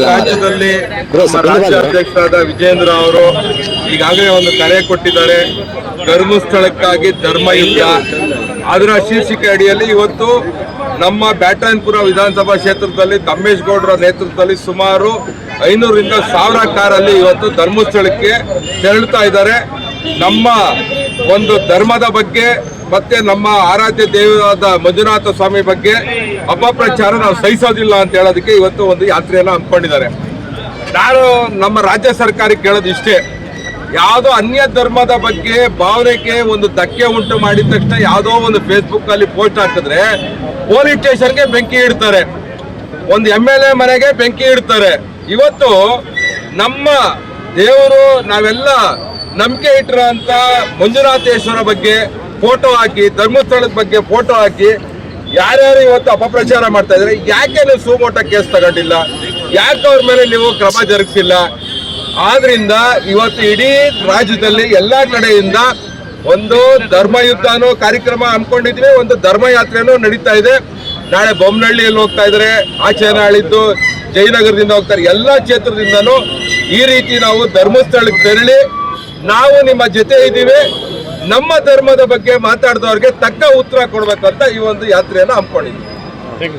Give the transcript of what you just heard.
ರಾಜ್ಯದಲ್ಲಿ ನಮ್ಮ ರಾಜ್ಯಾಧ್ಯಕ್ಷರಾದ ವಿಜೇಂದ್ರ ಅವರು ಈಗಾಗಲೇ ಒಂದು ಕರೆ ಕೊಟ್ಟಿದ್ದಾರೆ. ಧರ್ಮಸ್ಥಳಕ್ಕಾಗಿ ಧರ್ಮಯುದ್ಧ ಅದರ ಶೀರ್ಷಿಕೆ ಅಡಿಯಲ್ಲಿ ಇವತ್ತು ನಮ್ಮ ಬ್ಯಾಟರಾಯನಪುರ ವಿಧಾನಸಭಾ ಕ್ಷೇತ್ರದಲ್ಲಿ ತಮ್ಮೇಶ್ ಗೌಡರ ನೇತೃತ್ವದಲ್ಲಿ ಸುಮಾರು 500ರಿಂದ 1000 ಕಾರಲ್ಲಿ ಇವತ್ತು ಧರ್ಮಸ್ಥಳಕ್ಕೆ ತೆರಳುತ್ತಾ ಇದ್ದಾರೆ. ನಮ್ಮ ಒಂದು ಧರ್ಮದ ಬಗ್ಗೆ ಮತ್ತೆ ನಮ್ಮ ಆರಾಧ್ಯ ದೇವರಾದ ಮಂಜುನಾಥ ಸ್ವಾಮಿ ಬಗ್ಗೆ ಅಪಪ್ರಚಾರ ನಾವು ಸಹಿಸೋದಿಲ್ಲ ಅಂತ ಹೇಳೋದಕ್ಕೆ ಇವತ್ತು ಒಂದು ಯಾತ್ರೆಯನ್ನು ಹಮ್ಮಿಕೊಂಡಿದ್ದಾರೆ. ನಾನು ನಮ್ಮ ರಾಜ್ಯ ಸರ್ಕಾರಕ್ಕೆ ಕೇಳೋದು ಇಷ್ಟೇ, ಯಾವುದೋ ಅನ್ಯ ಧರ್ಮದ ಬಗ್ಗೆ ಭಾವನೆಗೆ ಒಂದು ಧಕ್ಕೆ ಉಂಟು ಮಾಡಿದ ತಕ್ಷಣ ಯಾವುದೋ ಒಂದು ಫೇಸ್ಬುಕ್ ಅಲ್ಲಿ ಪೋಸ್ಟ್ ಹಾಕಿದ್ರೆ ಪೊಲೀಸ್ ಸ್ಟೇಷನ್ಗೆ ಬೆಂಕಿ ಇಡ್ತಾರೆ, ಒಂದು MLA ಮನೆಗೆ ಬೆಂಕಿ ಇಡ್ತಾರೆ. ಇವತ್ತು ನಮ್ಮ ದೇವರು ನಾವೆಲ್ಲ ನಂಬಿಕೆ ಇಟ್ಟಿರೋ ಅಂತ ಮಂಜುನಾಥೇಶ್ವರ ಬಗ್ಗೆ ಫೋಟೋ ಹಾಕಿ, ಧರ್ಮಸ್ಥಳದ ಬಗ್ಗೆ ಫೋಟೋ ಹಾಕಿ ಯಾರ್ಯಾರು ಇವತ್ತು ಅಪಪ್ರಚಾರ ಮಾಡ್ತಾ ಇದ್ದಾರೆ. ಯಾಕೆ ನೀವು ಸುಮೋಟ ಕೇಸ್ ತಗೊಂಡಿಲ್ಲ? ಯಾಕೆ ಅವ್ರ ಮೇಲೆ ನೀವು ಕ್ರಮ ಜರುಗಿಸಿಲ್ಲ? ಆದ್ರಿಂದ ಇವತ್ತು ಇಡೀ ರಾಜ್ಯದಲ್ಲಿ ಎಲ್ಲಾ ಕಡೆಯಿಂದ ಒಂದು ಧರ್ಮಯುದ್ಧನೂ ಕಾರ್ಯಕ್ರಮ ಹಮ್ಮಿಕೊಂಡಿದ್ವಿ, ಒಂದು ಧರ್ಮಯಾತ್ರೆನೂ ನಡೀತಾ ಇದೆ. ನಾಳೆ ಬೊಮ್ಮನಹಳ್ಳಿಯಲ್ಲಿ ಹೋಗ್ತಾ ಇದ್ದಾರೆ, ಆಚೆ ನಾಳಿದ್ದು ಜಯನಗರದಿಂದ ಹೋಗ್ತಾರೆ. ಎಲ್ಲ ಕ್ಷೇತ್ರದಿಂದನೂ ಈ ರೀತಿ ನಾವು ಧರ್ಮಸ್ಥಳಕ್ಕೆ ತೆರಳಿ ನಾವು ನಿಮ್ಮ ಜೊತೆ ಇದ್ದೀವಿ, ನಮ್ಮ ಧರ್ಮದ ಬಗ್ಗೆ ಮಾತಾಡಿದವ್ರಿಗೆ ತಕ್ಕ ಉತ್ತರ ಕೊಡ್ಬೇಕಂತ ಈ ಒಂದು ಯಾತ್ರೆಯನ್ನು ಹಮ್ಮಿಕೊಂಡಿದ್ವಿ.